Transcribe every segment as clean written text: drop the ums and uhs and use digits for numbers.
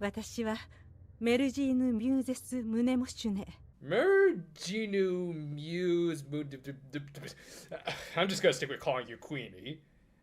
私はメルジーヌ・ミューゼス・ムネモシュネ。Merginu Muse. I'm just gonna stick with calling you Queenie.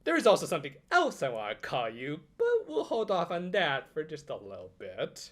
There is also something else I want to call you, but we'll hold off on that for just a little bit.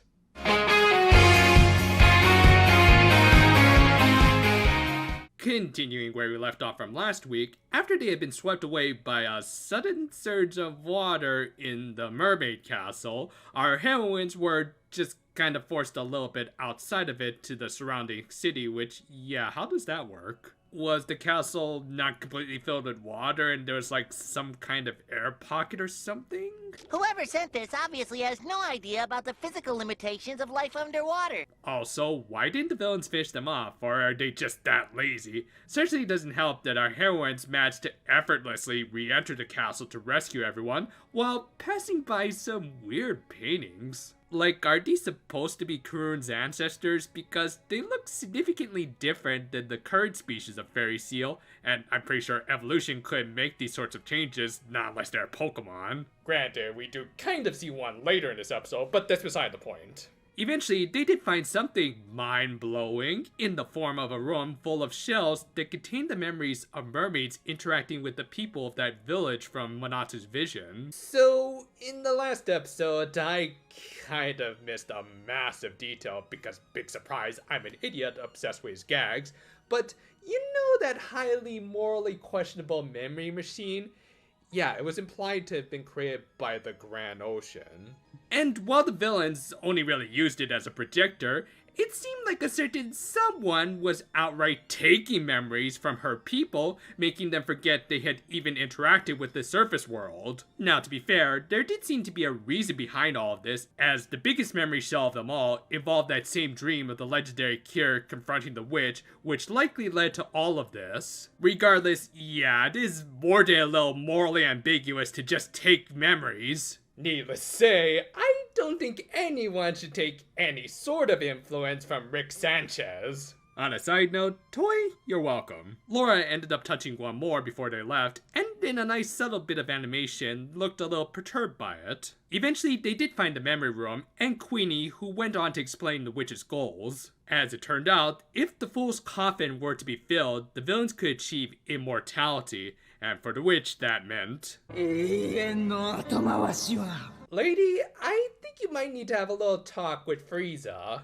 Continuing where we left off from last week, after they had been swept away by a sudden surge of water in the mermaid castle, our heroines were just kind of forced a little bit outside of it to the surrounding city, which, yeah, how does that work? Was the castle not completely filled with water and there was like some kind of air pocket or something? Whoever sent this obviously has no idea about the physical limitations of life underwater. Also, why didn't the villains fish them off, or are they just that lazy? Certainly doesn't help that our heroines managed to effortlessly re-enter the castle to rescue everyone, while passing by some weird paintings. Like, are these supposed to be Kurun's ancestors? Because they look significantly different than the current species of fairy seal, and I'm pretty sure evolution couldn't make these sorts of changes, not unless they're Pokemon. Granted, we do kind of see one later in this episode, but that's beside the point. Eventually, they did find something mind-blowing in the form of a room full of shells that contained the memories of mermaids interacting with the people of that village from Manatsu's vision. So, in the last episode, I kind of missed a massive detail because, big surprise, I'm an idiot obsessed with his gags. But you know that highly morally questionable memory machine? Yeah, it was implied to have been created by the Grand Ocean. And while the villains only really used it as a projector, it seemed like a certain someone was outright taking memories from her people, making them forget they had even interacted with the surface world. Now, to be fair, there did seem to be a reason behind all of this, as the biggest memory shell of them all involved that same dream of the legendary Cure confronting the witch, which likely led to all of this. Regardless, yeah, it is more than a little morally ambiguous to just take memories. Needless to say, I don't think anyone should take any sort of influence from Rick Sanchez. On a side note, Toy, you're welcome. Laura ended up touching one more before they left, and in a nice subtle bit of animation, looked a little perturbed by it. Eventually, they did find the memory room, and Queenie, who went on to explain the witch's goals. As it turned out, if the fool's coffin were to be filled, the villains could achieve immortality, and for the witch, that meant... Lady, I think you might need to have a little talk with Frieza.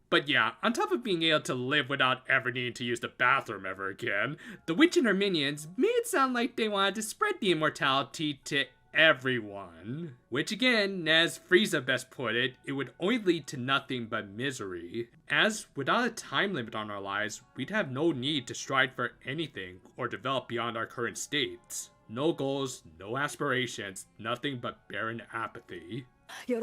But yeah, on top of being able to live without ever needing to use the bathroom ever again, the witch and her minions made it sound like they wanted to spread the immortality to everyone. Which again, as Frieza best put it, it would only lead to nothing but misery. As without a time limit on our lives, we'd have no need to strive for anything or develop beyond our current states. No goals, no aspirations, nothing but barren apathy. And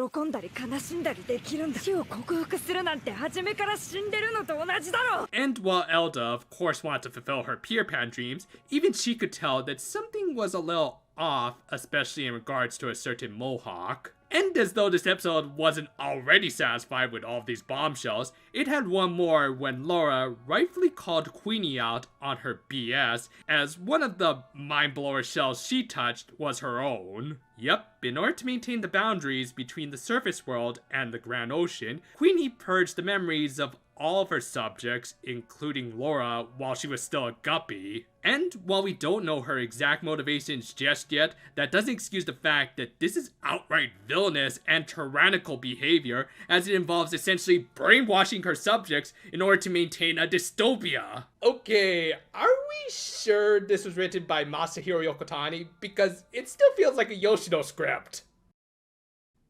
while Elda, of course, wanted to fulfill her Peter Pan dreams, even she could tell that something was a little off, especially in regards to a certain mohawk. And as though this episode wasn't already satisfied with all of these bombshells, it had one more when Laura rightfully called Queenie out on her BS, as one of the mind-blower shells she touched was her own. Yep, in order to maintain the boundaries between the surface world and the Grand Ocean, Queenie purged the memories of all of her subjects, including Laura, while she was still a guppy. And while we don't know her exact motivations just yet, that doesn't excuse the fact that this is outright villainous and tyrannical behavior, as it involves essentially brainwashing her subjects in order to maintain a dystopia. Okay, are we sure this was written by Masahiro Yokotani? Because it still feels like a Yoshino script.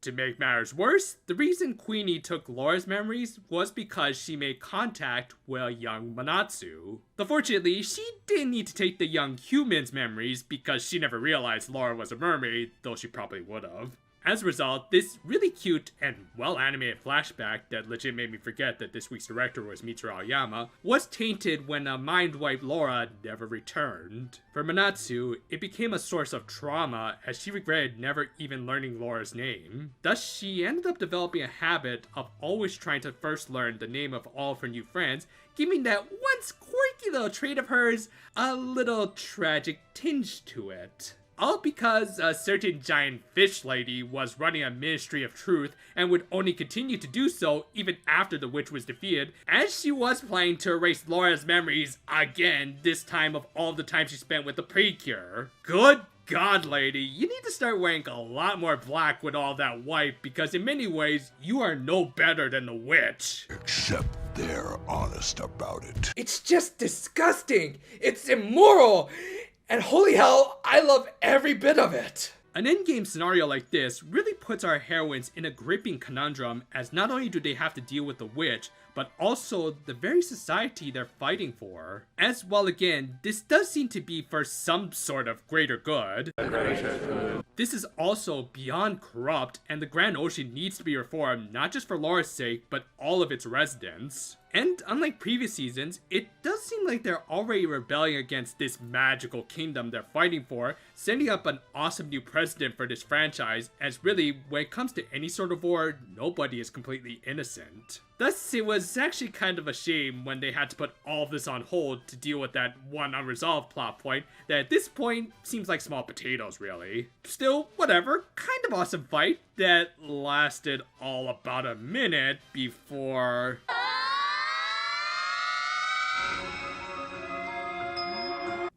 To make matters worse, the reason Queenie took Laura's memories was because she made contact with young Manatsu. But fortunately, she didn't need to take the young human's memories because she never realized Laura was a mermaid, though she probably would've. As a result, this really cute and well-animated flashback that legit made me forget that this week's director was Mitsuru Aoyama was tainted when a mind-wiped Laura never returned. For Manatsu, it became a source of trauma as she regretted never even learning Laura's name. Thus, she ended up developing a habit of always trying to first learn the name of all of her new friends, giving that once quirky little trait of hers a little tragic tinge to it. all because a certain giant fish lady was running a Ministry of Truth and would only continue to do so even after the witch was defeated, as she was planning to erase Laura's memories again, this time of all the time she spent with the Precure. Good God, lady, you need to start wearing a lot more black with all that white, because in many ways, you are no better than the witch. Except they're honest about it. It's just disgusting. It's immoral. And holy hell, I love every bit of it. An endgame scenario like this really puts our heroines in a gripping conundrum, as not only do they have to deal with the witch, but also the very society they're fighting for. As well, again, this does seem to be for some sort of greater good. This is also beyond corrupt, and the Grand Ocean needs to be reformed, not just for Laura's sake, but all of its residents. And unlike previous seasons, it does seem like they're already rebelling against this magical kingdom they're fighting for, setting up an awesome new precedent for this franchise, as really, when it comes to any sort of war, nobody is completely innocent. Thus, it was actually kind of a shame when they had to put all of this on hold to deal with that one unresolved plot point that at this point seems like small potatoes, really. Still, whatever, kind of awesome fight that lasted all about a minute before...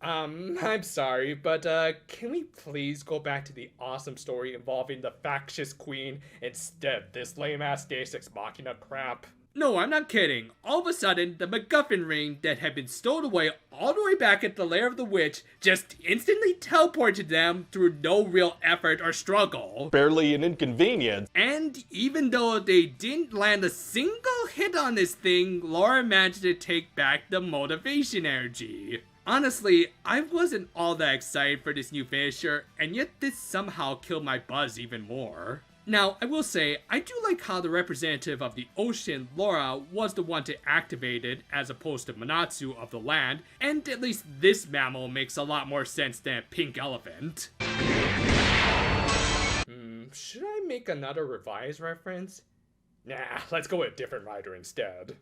I'm sorry, but can we please go back to the awesome story involving the factious queen instead of this lame-ass Deus Ex Machina crap? No, I'm not kidding. All of a sudden, the MacGuffin ring that had been stowed away all the way back at the lair of the witch just instantly teleported them through no real effort or struggle. Barely an inconvenience. And even though they didn't land a single hit on this thing, Laura managed to take back the motivation energy. Honestly, I wasn't all that excited for this new finisher, and yet this somehow killed my buzz even more. Now, I will say, I do like how the representative of the ocean, Laura, was the one to activate it as opposed to Manatsu of the land, and at least this mammal makes a lot more sense than a pink elephant. Should I make another revised reference? Nah, let's go with a different writer instead.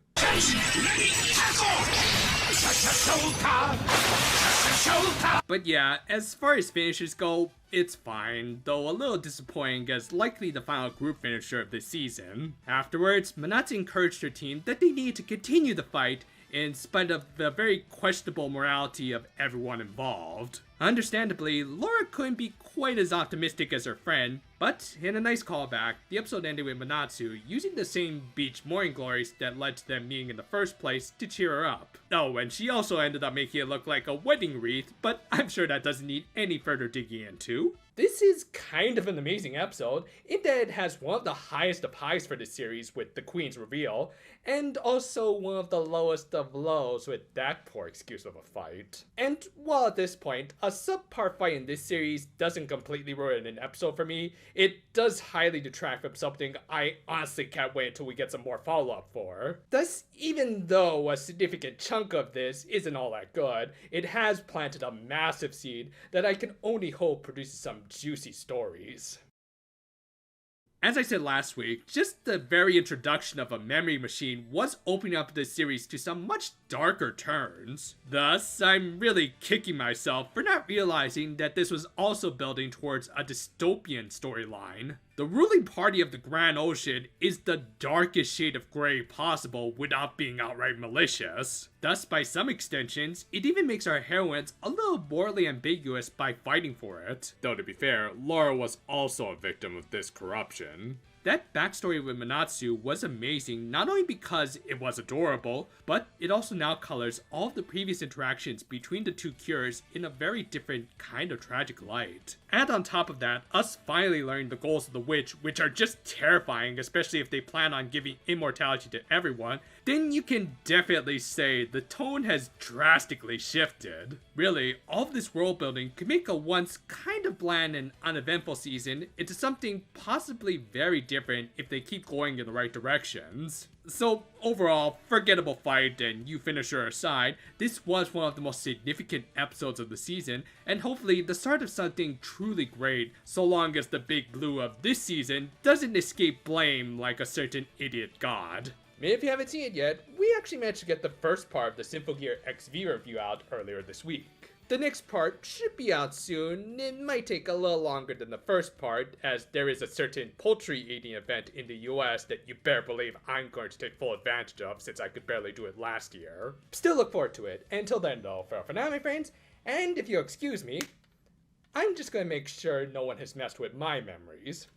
But yeah, as far as finishers go, it's fine, though a little disappointing as likely the final group finisher of this season. Afterwards, Manatsu encouraged her team that they needed to continue the fight in spite of the very questionable morality of everyone involved. Understandably, Laura couldn't be quite as optimistic as her friend, but in a nice callback, the episode ended with Manatsu using the same beach morning glories that led to them meeting in the first place to cheer her up. Oh, and she also ended up making it look like a wedding wreath, but I'm sure that doesn't need any further digging into. This is kind of an amazing episode, in that it has one of the highest of highs for this series with the Queen's reveal, and also one of the lowest of lows with that poor excuse of a fight. And while at this point, a subpar fight in this series doesn't completely ruin an episode for me, it does highly detract from something I honestly can't wait until we get some more follow-up for. Thus, even though a significant chunk of this isn't all that good, it has planted a massive seed that I can only hope produces some juicy stories. As I said last week, just the very introduction of a memory machine was opening up this series to some much darker turns. Thus, I'm really kicking myself for not realizing that this was also building towards a dystopian storyline. The ruling party of the Grand Ocean is the darkest shade of gray possible without being outright malicious. Thus, by some extensions, it even makes our heroines a little morally ambiguous by fighting for it. Though to be fair, Laura was also a victim of this corruption. That backstory with Manatsu was amazing, not only because it was adorable, but it also now colors all of the previous interactions between the two cures in a very different kind of tragic light. And on top of that, us finally learning the goals of the witch, which are just terrifying, especially if they plan on giving immortality to everyone, then you can definitely say the tone has drastically shifted. Really, all of this world building could make a once kind of bland and uneventful season into something possibly very different if they keep going in the right directions. So overall, forgettable fight and you finisher aside, this was one of the most significant episodes of the season, and hopefully the start of something truly great, so long as the big blue of this season doesn't escape blame like a certain idiot god. If you haven't seen it yet, we actually managed to get the first part of the Symphogear XV review out earlier this week. The next part should be out soon. It might take a little longer than the first part, as there is a certain poultry eating event in the US that you better believe I'm going to take full advantage of, since I could barely do it last year. Still look forward to it. Until then though, for now my friends, and if you'll excuse me, I'm just gonna make sure no one has messed with my memories.